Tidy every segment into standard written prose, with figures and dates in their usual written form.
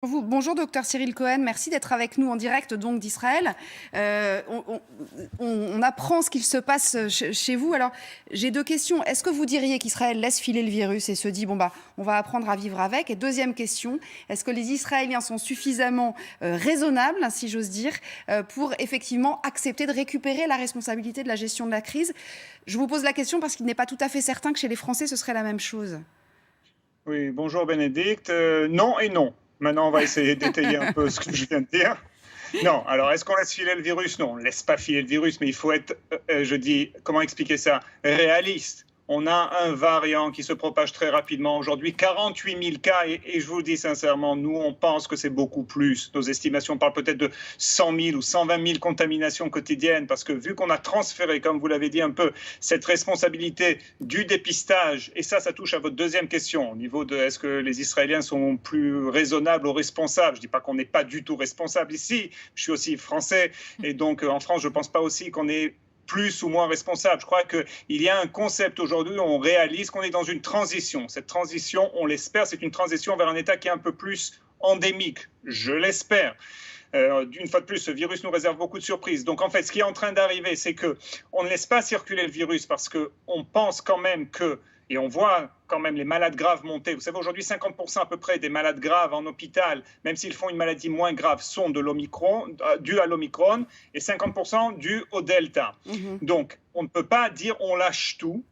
Bonjour docteur Cyril Cohen, merci d'être avec nous en direct donc d'Israël. On apprend ce qu'il se passe chez vous. Alors j'ai deux questions. Est-ce que vous diriez qu'Israël laisse filer le virus et se dit on va apprendre à vivre avec? Et deuxième question, est-ce que les Israéliens sont suffisamment raisonnables, si j'ose dire, pour effectivement accepter de récupérer la responsabilité de la gestion de la crise? Je vous pose la question parce qu'il n'est pas tout à fait certain que chez les Français ce serait la même chose. Oui, bonjour Bénédicte. Non et non. Maintenant, on va essayer d'étayer un peu ce que je viens de dire. Non, alors est-ce qu'on laisse filer le virus? Non, on ne laisse pas filer le virus, mais il faut être, je dis, comment expliquer ça, réaliste. On a un variant qui se propage très rapidement aujourd'hui, 48 000 cas, et je vous le dis sincèrement, nous, on pense que c'est beaucoup plus. Nos estimations parlent peut-être de 100 000 ou 120 000 contaminations quotidiennes, parce que vu qu'on a transféré, comme vous l'avez dit un peu, cette responsabilité du dépistage, et ça touche à votre deuxième question, au niveau de est-ce que les Israéliens sont plus raisonnables ou responsables? Je ne dis pas qu'on n'est pas du tout responsable ici, je suis aussi français, et donc en France, je ne pense pas aussi qu'on est plus ou moins responsable. Je crois qu'il y a un concept aujourd'hui où on réalise qu'on est dans une transition. Cette transition, on l'espère, c'est une transition vers un État qui est un peu plus endémique. Je l'espère. Une fois de plus, ce virus nous réserve beaucoup de surprises. Donc en fait, ce qui est en train d'arriver, c'est qu'on ne laisse pas circuler le virus parce qu'on pense quand même que, et on voit quand même les malades graves monter. Vous savez, aujourd'hui, 50% à peu près des malades graves en hôpital, même s'ils font une maladie moins grave, sont de l'Omicron, dus à l'Omicron, et 50% dus au Delta. Donc, on ne peut pas dire on lâche tout,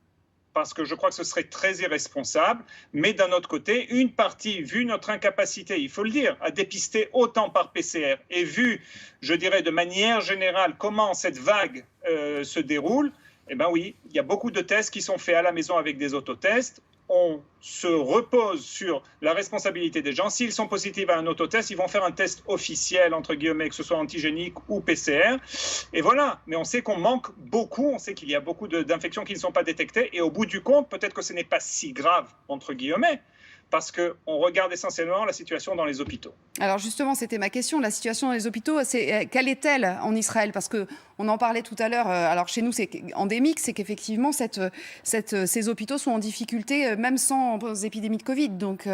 parce que je crois que ce serait très irresponsable. Mais d'un autre côté, une partie, vu notre incapacité, il faut le dire, à dépister autant par PCR, et vu, je dirais, de manière générale, comment cette vague se déroule, eh bien oui, il y a beaucoup de tests qui sont faits à la maison avec des autotests. On se repose sur la responsabilité des gens. S'ils sont positifs à un autotest, ils vont faire un test officiel, entre guillemets, que ce soit antigénique ou PCR. Et voilà, mais on sait qu'on manque beaucoup, on sait qu'il y a beaucoup d'infections qui ne sont pas détectées. Et au bout du compte, peut-être que ce n'est pas si grave, entre guillemets, parce qu'on regarde essentiellement la situation dans les hôpitaux. Alors justement, c'était ma question. La situation dans les hôpitaux, quelle est-elle en Israël? Parce qu'on en parlait tout à l'heure. Alors chez nous, c'est endémique, c'est qu'effectivement, ces hôpitaux sont en difficulté, même sans épidémie de Covid. Donc,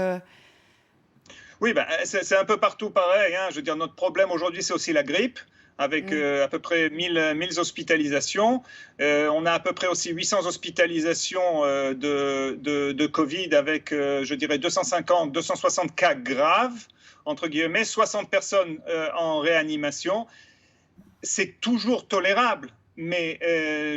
Oui, c'est un peu partout pareil. Hein. Je veux dire, notre problème aujourd'hui, c'est aussi la grippe, avec à peu près 1000 hospitalisations. On a à peu près aussi 800 hospitalisations de Covid, avec, je dirais, 250, 260 cas graves, entre guillemets, 60 personnes en réanimation. C'est toujours tolérable. Mais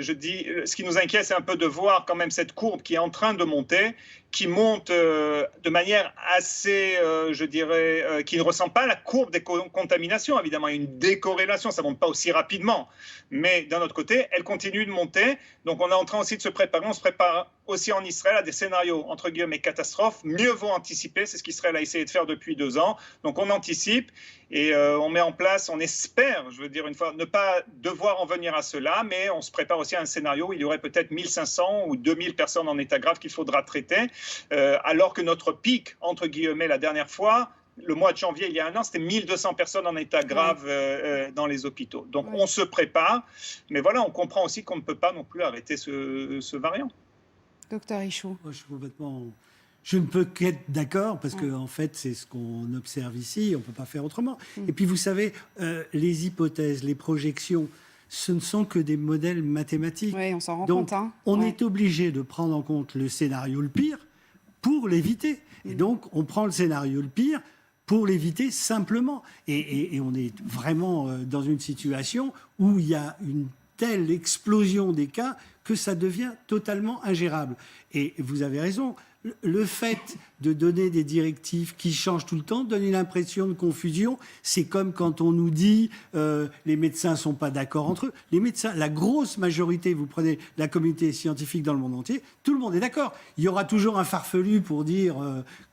je dis, ce qui nous inquiète, c'est un peu de voir quand même cette courbe qui est en train de monter, qui monte de manière assez, je dirais, qui ne ressemble pas à la courbe des contaminations. Évidemment, il y a une décorrélation, ça ne monte pas aussi rapidement. Mais d'un autre côté, elle continue de monter. Donc on est en train aussi de se préparer. On se prépare aussi en Israël à des scénarios, entre guillemets, catastrophes. Mieux vaut anticiper, c'est ce qu'Israël a essayé de faire depuis 2 ans. Donc on anticipe et on met en place, on espère, je veux dire une fois, ne pas devoir en venir à cela, mais on se prépare aussi à un scénario où il y aurait peut-être 1500 ou 2000 personnes en état grave qu'il faudra traiter, alors que notre pic, entre guillemets, la dernière fois, le mois de janvier, il y a 1 an, c'était 1200 personnes en état grave dans les hôpitaux. Donc on se prépare, mais voilà, on comprend aussi qu'on ne peut pas non plus arrêter ce variant. docteur Richaud. Je ne peux qu'être d'accord parce que en fait c'est ce qu'on observe ici, on ne peut pas faire autrement. Et puis vous savez, les hypothèses, les projections, ce ne sont que des modèles mathématiques. Oui, on s'en rend Donc, compte. Hein. on est obligé de prendre en compte le scénario le pire pour l'éviter. Et donc on prend le scénario le pire pour l'éviter simplement. Et on est vraiment dans une situation où il y a une telle explosion des cas que ça devient totalement ingérable. Et vous avez raison, le fait de donner des directives qui changent tout le temps donne une impression de confusion. C'est comme quand on nous dit les médecins ne sont pas d'accord entre eux. Les médecins, la grosse majorité, vous prenez la communauté scientifique dans le monde entier, tout le monde est d'accord. Il y aura toujours un farfelu pour dire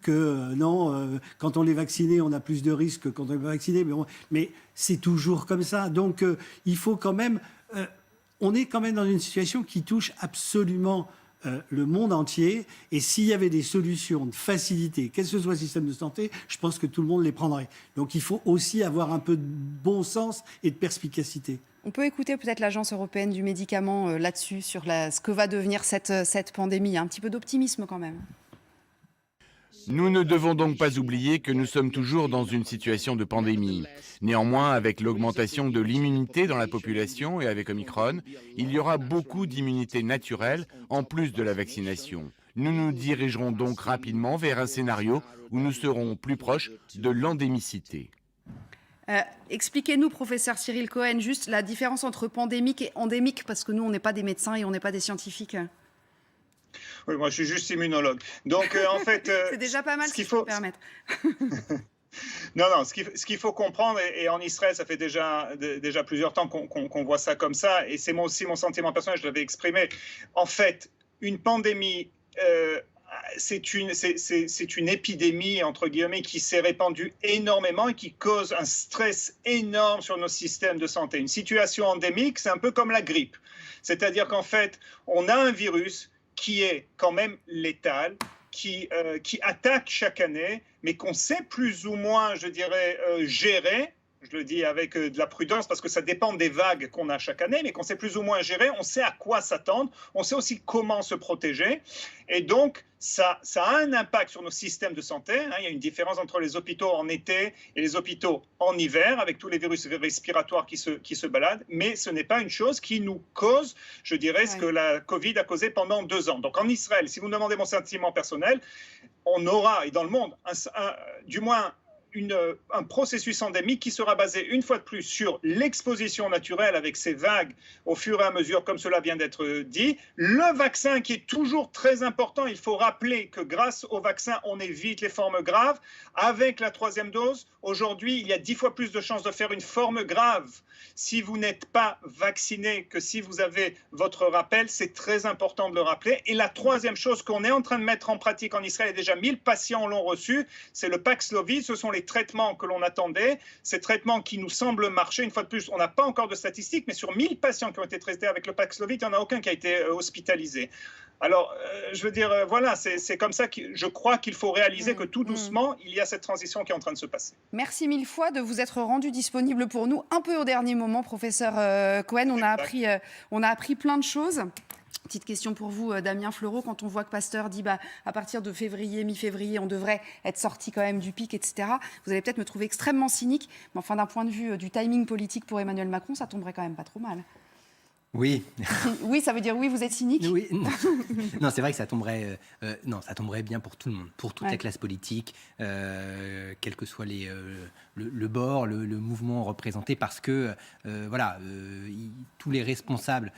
que non, quand on est vacciné, on a plus de risques que quand on n'est pas vacciné. Mais c'est toujours comme ça. Donc il faut quand même... on est quand même dans une situation qui touche absolument le monde entier. Et s'il y avait des solutions de facilité, quel que soit le système de santé, je pense que tout le monde les prendrait. Donc il faut aussi avoir un peu de bon sens et de perspicacité. On peut écouter peut-être l'Agence européenne du médicament là-dessus, sur ce que va devenir cette pandémie. Un petit peu d'optimisme quand même. Nous ne devons donc pas oublier que nous sommes toujours dans une situation de pandémie. Néanmoins, avec l'augmentation de l'immunité dans la population et avec Omicron, il y aura beaucoup d'immunité naturelle en plus de la vaccination. Nous nous dirigerons donc rapidement vers un scénario où nous serons plus proches de l'endémicité. Expliquez-nous, professeur Cyril Cohen, juste la différence entre pandémique et endémique, parce que nous, on n'est pas des médecins et on n'est pas des scientifiques. Oui, moi, je suis juste immunologue. Donc, en fait... c'est déjà pas mal, si je peux me permettre. Non, ce qu'il faut comprendre, et en Israël, ça fait déjà plusieurs temps qu'on voit ça comme ça, et c'est aussi mon sentiment personnel, je l'avais exprimé. En fait, une pandémie... c'est une épidémie, entre guillemets, qui s'est répandue énormément et qui cause un stress énorme sur nos systèmes de santé. Une situation endémique, c'est un peu comme la grippe. C'est-à-dire qu'en fait, on a un virus qui est quand même létal, qui attaque chaque année, mais qu'on sait plus ou moins, je dirais, gérer. Je le dis avec de la prudence parce que ça dépend des vagues qu'on a chaque année, mais qu'on sait plus ou moins gérer, on sait à quoi s'attendre, on sait aussi comment se protéger. Et donc, ça a un impact sur nos systèmes de santé. Il y a une différence entre les hôpitaux en été et les hôpitaux en hiver, avec tous les virus respiratoires qui se baladent. Mais ce n'est pas une chose qui nous cause, je dirais, ce que la Covid a causé pendant 2 ans. Donc en Israël, si vous me demandez mon sentiment personnel, on aura, et dans le monde, du moins, un processus endémique qui sera basé une fois de plus sur l'exposition naturelle avec ces vagues au fur et à mesure, comme cela vient d'être dit. Le vaccin qui est toujours très important, il faut rappeler que grâce au vaccin, on évite les formes graves. Avec la 3e dose, aujourd'hui, il y a 10 fois plus de chances de faire une forme grave si vous n'êtes pas vacciné que si vous avez votre rappel. C'est très important de le rappeler. Et la 3e chose qu'on est en train de mettre en pratique en Israël, et déjà 1000 patients l'ont reçu, c'est le Paxlovid. Ce sont les traitements que l'on attendait, ces traitements qui nous semblent marcher. Une fois de plus, on n'a pas encore de statistiques, mais sur 1000 patients qui ont été traités avec le Paxlovid, il n'y en a aucun qui a été hospitalisé. Alors, je veux dire, voilà, c'est comme ça que je crois qu'il faut réaliser que tout doucement, il y a cette transition qui est en train de se passer. Merci 1000 fois de vous être rendu disponible pour nous, un peu au dernier moment, professeur Cohen. On a appris plein de choses. Petite question pour vous, Damien Fleureau, quand on voit que Pasteur dit à partir de février, mi-février, on devrait être sorti quand même du pic, etc. Vous allez peut-être me trouver extrêmement cynique, mais enfin d'un point de vue du timing politique pour Emmanuel Macron, ça tomberait quand même pas trop mal. Oui. Oui, ça veut dire oui, vous êtes cynique. Oui. Non, c'est vrai que ça tomberait bien pour tout le monde, pour toute la classe politique, quel que soit le bord, le mouvement représenté, parce que tous les responsables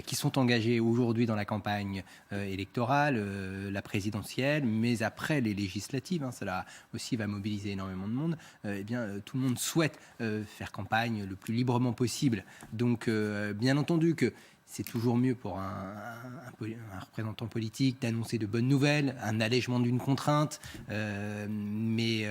qui sont engagés aujourd'hui dans la campagne électorale, la présidentielle, mais après les législatives, cela aussi va mobiliser énormément de monde. Tout le monde souhaite faire campagne le plus librement possible. Donc, bien entendu que c'est toujours mieux pour un représentant politique d'annoncer de bonnes nouvelles, un allègement d'une contrainte, mais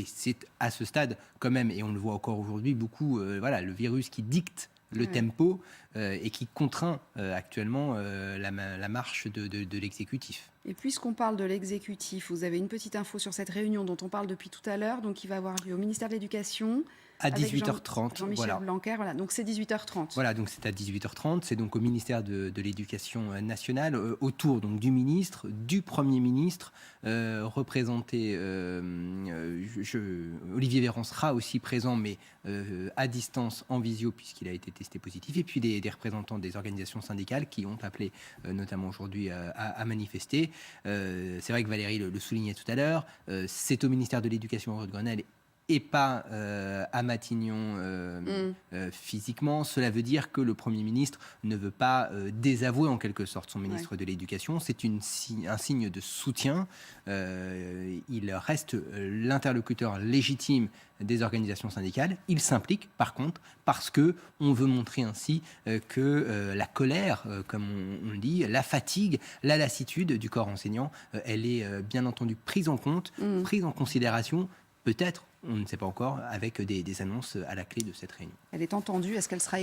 c'est à ce stade quand même, et on le voit encore aujourd'hui, beaucoup le virus qui dicte le tempo et qui contraint actuellement la marche de l'exécutif. Et puisqu'on parle de l'exécutif, vous avez une petite info sur cette réunion dont on parle depuis tout à l'heure, donc qui va avoir lieu au ministère de l'Éducation. À 18h30. Jean-Michel Blanquer, voilà. Donc c'est 18h30. Voilà, donc c'est à 18h30. C'est donc au ministère de l'Éducation nationale, autour donc du ministre, du Premier ministre, représenté. Olivier Véran sera aussi présent, mais à distance, en visio, puisqu'il a été testé positif. Et puis des représentants des organisations syndicales qui ont appelé, notamment aujourd'hui, à manifester. C'est vrai que Valérie le soulignait tout à l'heure. C'est au ministère de l'Éducation rue de Grenelle et pas à Matignon physiquement. Cela veut dire que le Premier ministre ne veut pas désavouer en quelque sorte son ministre de l'Éducation. C'est un signe de soutien. Il reste l'interlocuteur légitime des organisations syndicales. Il s'implique par contre parce qu'on veut montrer ainsi que la colère, comme on dit, la fatigue, la lassitude du corps enseignant, elle est bien entendu prise en compte, prise en considération, peut-être, on ne sait pas encore, avec des annonces à la clé de cette réunion. Elle est entendue. Est-ce qu'elle sera